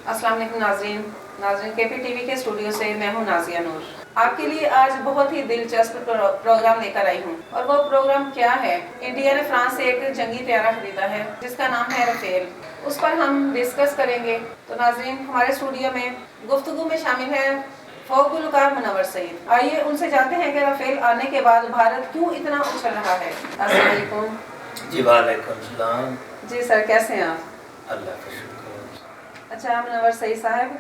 अस्सलाम वालेकुम नाज़रीन के पी टीवी के स्टूडियो से मैं हूं नाजिया नूर। आपके लिए आज बहुत ही दिलचस्प प्रोग्राम लेकर आई हूं और वो प्रोग्राम क्या है। इंडिया ने फ्रांस से एक जंगी तैयारा खरीदा है जिसका नाम है राफेल, उस पर हम डिस्कस करेंगे। तो नाज़रीन, हमारे स्टूडियो में गुफ्तगू में शामिल है फ़ौक गुलकार मुनव्वर सईद। आइए उनसे जानते हैं कि राफेल आने के बाद भारत क्यों इतना उछल रहा है। अस्सलाम वालेकुम। जी वालेकुम सलाम। जी सर, कैसे हैं आप? अल्लाह का शुक्र। अच्छा मुनव्वर सईद साहब,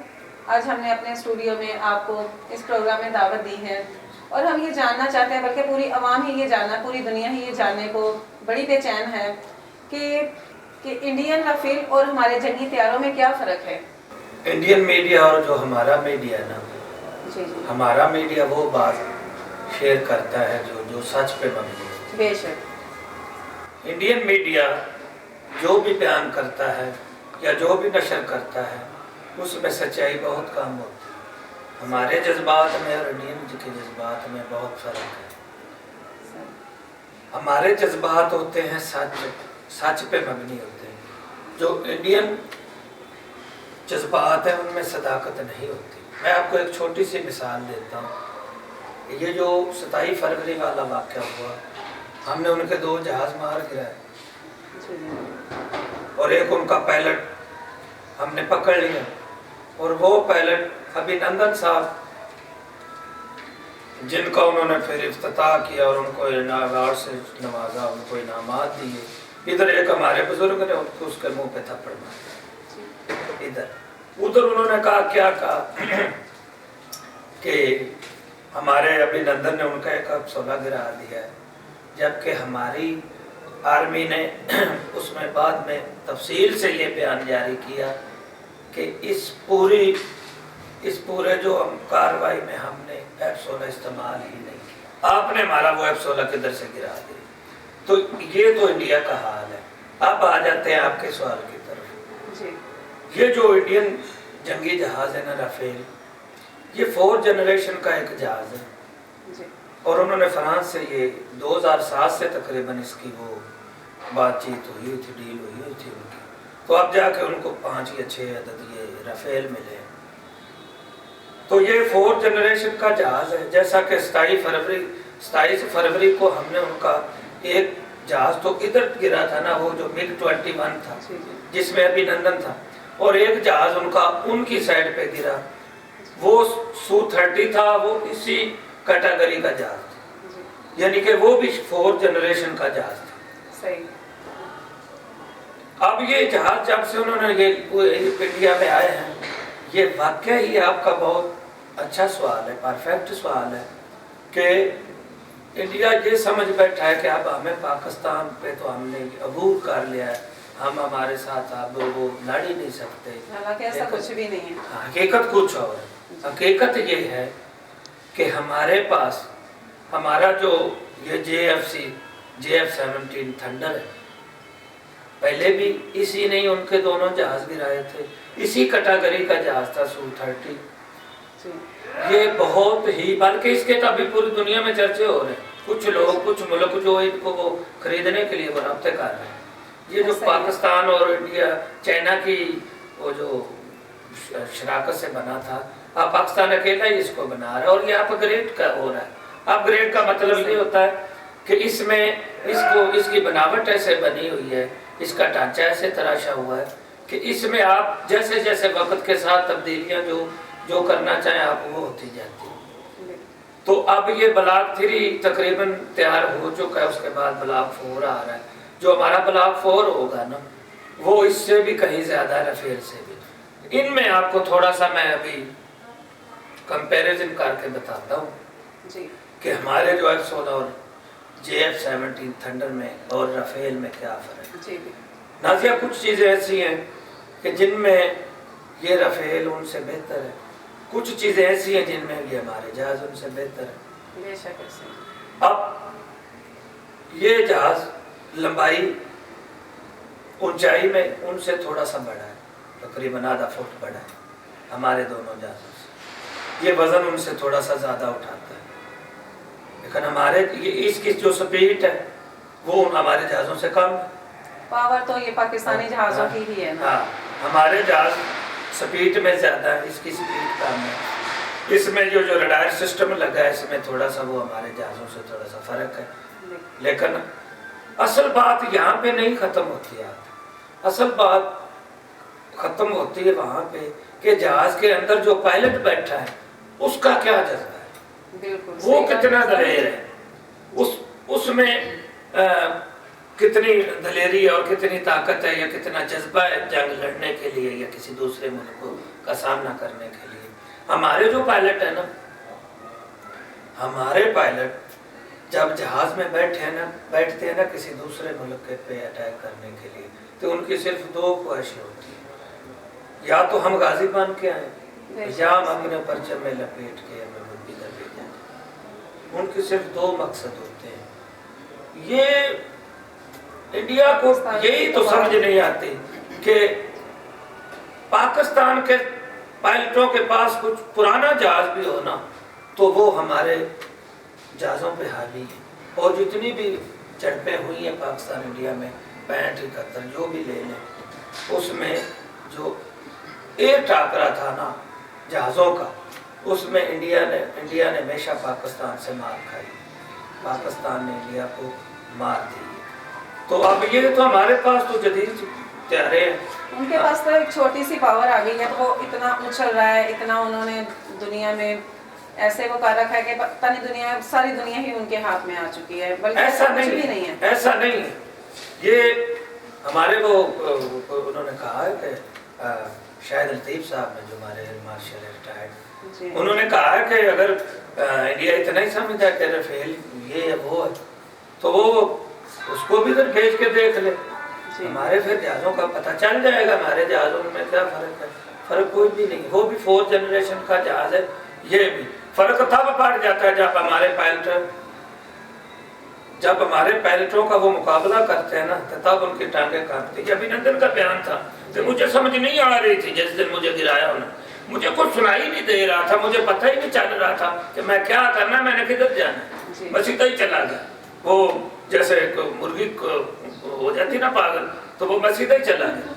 आज हमने अपने स्टूडियो में आपको इस प्रोग्राम में दावत दी है और हम ये जानना चाहते हैं, बल्कि पूरी आवाम ही ये जानना, पूरी दुनिया ही ये जानने को बड़ी बेचैन है कि इंडियन राफेल और हमारे जंगी तैयारों में क्या फ़र्क है। इंडियन मीडिया और जो हमारा मीडिया है ना, जी जी, हमारा मीडिया वो बात शेयर करता है जो सच पे मबनी है। बेशक। इंडियन मीडिया जो भी बयान करता है या जो भी नशर करता है उसमें सच्चाई बहुत कम होती है। हमारे जज्बात में और इंडियन के जज्बात में बहुत फ़र्क है। हमारे जज्बात होते हैं सच पे मबनी होते हैं। जो इंडियन जज्बात हैं उनमें सदाकत नहीं होती। मैं आपको एक छोटी सी मिसाल देता हूँ। ये जो 27 फरवरी वाला वाक़या हुआ, हमने उनके 2 जहाज़ मार गिराए और एक उनका पायलट हमने पकड़ लिया और वो पायलट अभिनंदन साहब, जिनका उन्होंने फिर इफ्तिताह किया और उनको अवार्ड से नवाजा, उनको इनामात दिए। इधर एक हमारे बुजुर्ग ने उसके मुंह पे थप्पड़ मारा। इधर उधर उन्होंने कहा, क्या कहा कि हमारे अभिनंदन ने उनका एक F-16 गिरा दिया है, जबकि हमारी आर्मी ने उसमें बाद में तफसील से ये बयान जारी किया कि इस पूरे जो कार्रवाई में हमने F-16 इस्तेमाल ही नहीं किया। आपने हमारा वो F-16 किधर से गिरा दिया। तो ये तो इंडिया का हाल है। अब आ जाते हैं आपके सवाल की तरफ जी। ये जो इंडियन जंगी जहाज़ है ना राफेल, ये 4th जनरेशन का एक जहाज़ है जी। और उन्होंने फ्रांस से ये 2007 से तकरीबन इसकी वो बातचीत हुई थी, डील हुई थी उनकी। तो अब जाके उनको 5 या 6 अदद ये राफेल मिले। तो ये 4th जनरेशन का जहाज़ है। जैसा कि 27 फरवरी को हमने उनका एक जहाज़ तो इधर गिरा था ना, वो जो MiG-21 था जिसमें अभिनंदन था, और एक जहाज़ उनका उनकी साइड पे गिरा, वो Su-30 था, वो इसी कैटेगरी का जहाज़ था, यानी कि वो भी 4th जनरेशन का जहाज़ था। सही। अब ये जहाज जब से उन्होंने ये इंडिया में आए हैं, ये वाकई ही आपका बहुत अच्छा सवाल है, परफेक्ट सवाल है कि इंडिया ये समझ बैठा है कि अब हमें पाकिस्तान पे तो हमने अबूर कर लिया है, हम हमारे साथ अब वो लड़ ही नहीं सकते। हालांकि ऐसा कुछ भी नहीं है। हकीकत कुछ और है। हकीकत ये है कि हमारे पास हमारा जो ये JF-17 थंडर है, पहले भी इसी नहीं उनके दोनों जहाज गिराए थे, इसी कैटेगरी का जहाज था Su-30। ये बहुत ही, बल्कि इसके तो अभी पूरी दुनिया में चर्चे हो रहे हैं। कुछ लोग, कुछ मुल्क जो इनको वो खरीदने के लिए रब्ते कर रहे हैं। ये जो पाकिस्तान और इंडिया चाइना की वो जो शराकत से बना था, अब पाकिस्तान अकेला ही इसको बना रहा है और ये अपग्रेड का हो रहा है। अपग्रेड का मतलब ये होता है कि इसमें इसकी बनावट ऐसे बनी हुई है, इसका ढांचा ऐसे तराशा हुआ है कि इसमें आप जैसे जैसे वक्त के साथ तब्दीलियां जो करना चाहें आप वो होती जाती है। तो अब ये ब्लॉक 3 तकरीबन तैयार हो चुका है, उसके बाद ब्लॉक 4 आ रहा है। जो हमारा ब्लॉक 4 होगा ना, वो इससे भी कहीं ज़्यादा राफेल से भी। इनमें आपको थोड़ा सा मैं अभी कंपैरिजन करके बताता हूँ कि हमारे जो F-16 और JF-17 थंडर में और राफेल में क्या फ़र्क है। नाज़िया, कुछ चीज़ें ऐसी हैं कि जिनमें ये राफेल उनसे बेहतर है, कुछ चीज़ें ऐसी हैं जिनमें ये हमारे जहाज़ उनसे बेहतर है। बेशक। अब ये जहाज़ लंबाई ऊंचाई में उनसे थोड़ा सा बड़ा है, तकरीबन आधा फुट बड़ा है हमारे दोनों जहाज़ों से। ये वज़न उनसे थोड़ा सा ज़्यादा उठाता है, लेकिन हमारे इसकी जो स्पीड है वो हमारे जहाज़ों से कम है। पावर तो ये पाकिस्तानी जहाज़ों की ही है ना। हाँ, हमारे जहाज़ स्पीड में ज़्यादा है, इसकी स्पीड कम है। इसमें जो रडार सिस्टम लगा है इसमें थोड़ा सा वो हमारे जहाज़ों से थोड़ा सा फ़र्क है, लेकिन असल बात यहाँ पे नहीं ख़त्म होती है। असल बात ख़त्म होती है वहाँ पे कि जहाज़ के अंदर जो पायलट बैठा है उसका क्या जज्बा है, वो कितना दलेर है, उसमें कितनी दलेरी और कितनी ताकत है या कितना जज्बा है जंग लड़ने के लिए या किसी दूसरे मुल्क का सामना करने के लिए। हमारे जो पायलट है ना, हमारे पायलट जब जहाज में बैठते हैं ना किसी दूसरे मुल्क के पे अटैक करने के लिए, तो उनकी सिर्फ दो ख्वाहिशें होती हैं, या तो हम गाजी बन के आए या हम अपने परचम में लपेट के हमें मुर्गी कर ले जाए। उनके सिर्फ दो मकसद होते हैं। ये इंडिया को यही तो समझ नहीं आती कि पाकिस्तान के पायलटों के पास कुछ पुराना जहाज भी हो ना तो वो हमारे जहाज़ों पे हावी है, और जितनी भी झड़पें हुई हैं पाकिस्तान इंडिया में 65-71 जो भी ले लें, उसमें जो एयर टाकरा था ना जहाज़ों का, उसमें इंडिया ने हमेशा पाकिस्तान से मार खाई, पाकिस्तान ने इंडिया को मार दी। तो अब ये तो हमारे पास तो जदीद तैयारे हैं, उनके पास तो एक छोटी सी पावर आ गई है, तो वो इतना उछल रहा है, इतना उन्होंने दुनिया में ऐसे वो कर रखा है कि पता नहीं सारी दुनिया ही उनके हाथ में आ चुकी है, बल्कि ऐसा कुछ भी नहीं है। ऐसा नहीं है। ये हमारे वो उन्होंने कहा है कि शायद लतीफ़ साहब ने जो हमारे मार्शल रिटायर्ड, उन्होंने कहा है कि अगर इंडिया इतना ही समझता है कि राफेल ये है वो है, तो वो उसको भी इधर भेज के देख ले, हमारे फिर जहाज़ों का पता चल जाएगा हमारे जहाज़ों में क्या फ़र्क है। फ़र्क कोई भी नहीं, वो भी 4th जनरेशन का जहाज़ है, ये भी फ़र्क तब पड़ जाता है जब हमारे पायलटों का वो मुकाबला करते हैं ना, तब उनकी टांगें कांपती। जब अभिनंदन का बयान था तो मुझे समझ नहीं आ रही थी, जिस दिन मुझे गिराया उन्होंने, मुझे कुछ सुनाई नहीं दे रहा था, मुझे पता ही नहीं चल रहा था कि मैं क्या करना, मैंने किधर जाना, बस इतना ही चला गया। वो जैसे मुर्गी हो जाती ना पागल, तो वो मैं सीधा ही चला गया।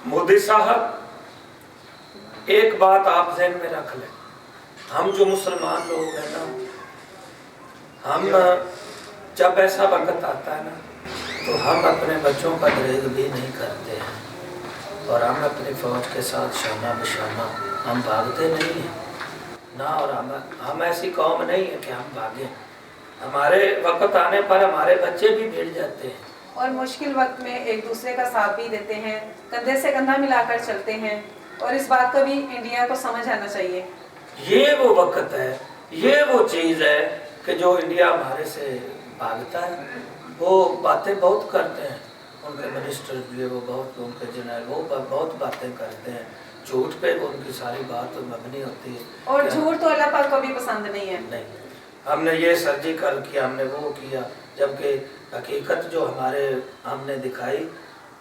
मोदी साहब, एक बात आप ज़हन में रख लें, हम जो मुसलमान लोग हैं ना, हम जब ऐसा वक्त आता है ना तो हम अपने बच्चों का दरेग भी नहीं करते हैं, और हम अपनी फ़ौज के साथ शाना बशाना हम भागते नहीं हैं ना, और हम ऐसी कौम नहीं है कि हम भागें। हमारे वक्त आने पर हमारे बच्चे भी भिड़ जाते हैं और मुश्किल वक्त में एक दूसरे का साथ भी देते हैं, कंधे से कंधा मिलाकर चलते हैं, और इस बात को भी इंडिया को समझ आना चाहिए। ये वो वक्त है, ये वो चीज़ है कि जो इंडिया हमारे से भागता है। वो बातें बहुत करते हैं, उनके मिनिस्टर भी वो बहुत, उनके जनरल वो बहुत बातें करते हैं, झूठ पे उनकी सारी बात मबनी होती है, और झूठ तो अल्लाह पाक को भी पसंद नहीं है। नहीं, हमने ये सर्जिकल किया, हमने वो किया, जबकि हकीकत जो हमने दिखाई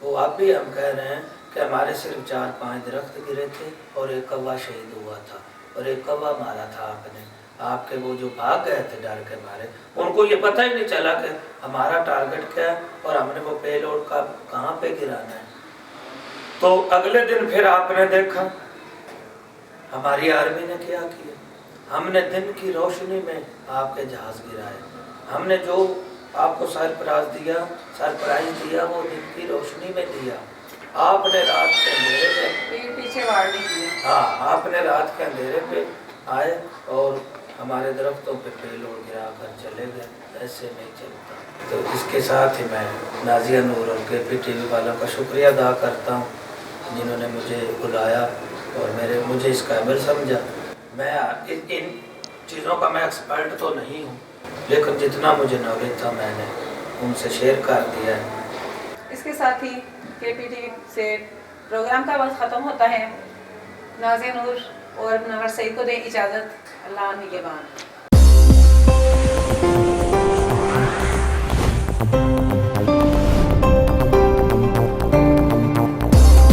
वो आप भी हम कह रहे हैं कि हमारे सिर्फ 4-5 दरख्त गिरे थे और एक कौवा शहीद हुआ था, और एक कौवा मारा था आपने। आपके वो जो भाग गए थे डर के मारे, उनको ये पता ही नहीं चला कि हमारा टारगेट क्या है और हमने वो पेलोड का कहाँ पे गिराना है। तो अगले दिन फिर आपने देखा हमारी आर्मी ने क्या किया, हमने दिन की रोशनी में आपके जहाज गिराए, हमने जो आपको सरप्राइज दिया वो दिन की रोशनी में दिया। आपने रात के अंधेरे में पीछे वार नहीं किया। हाँ, आपने रात के अंधेरे पे आए और हमारे दरख्तों पे पेलोड गिरा कर चले गए, ऐसे नहीं चलता। तो इसके साथ ही मैं नाजिया नूर और KPTV वालों का शुक्रिया अदा करता हूँ जिन्होंने मुझे बुलाया और मुझे इस काबिल समझा। मैं इन चीज़ों का मैं एक्सपर्ट तो नहीं हूँ, लेकिन जितना मुझे नॉलेज था मैंने उनसे शेयर कर दिया है। इसके साथ ही KPTV से प्रोग्राम का वक्त ख़त्म होता है। नाज़िया नूर और मुनव्वर सईद को दें इजाज़त। अल्लाह निगहबान।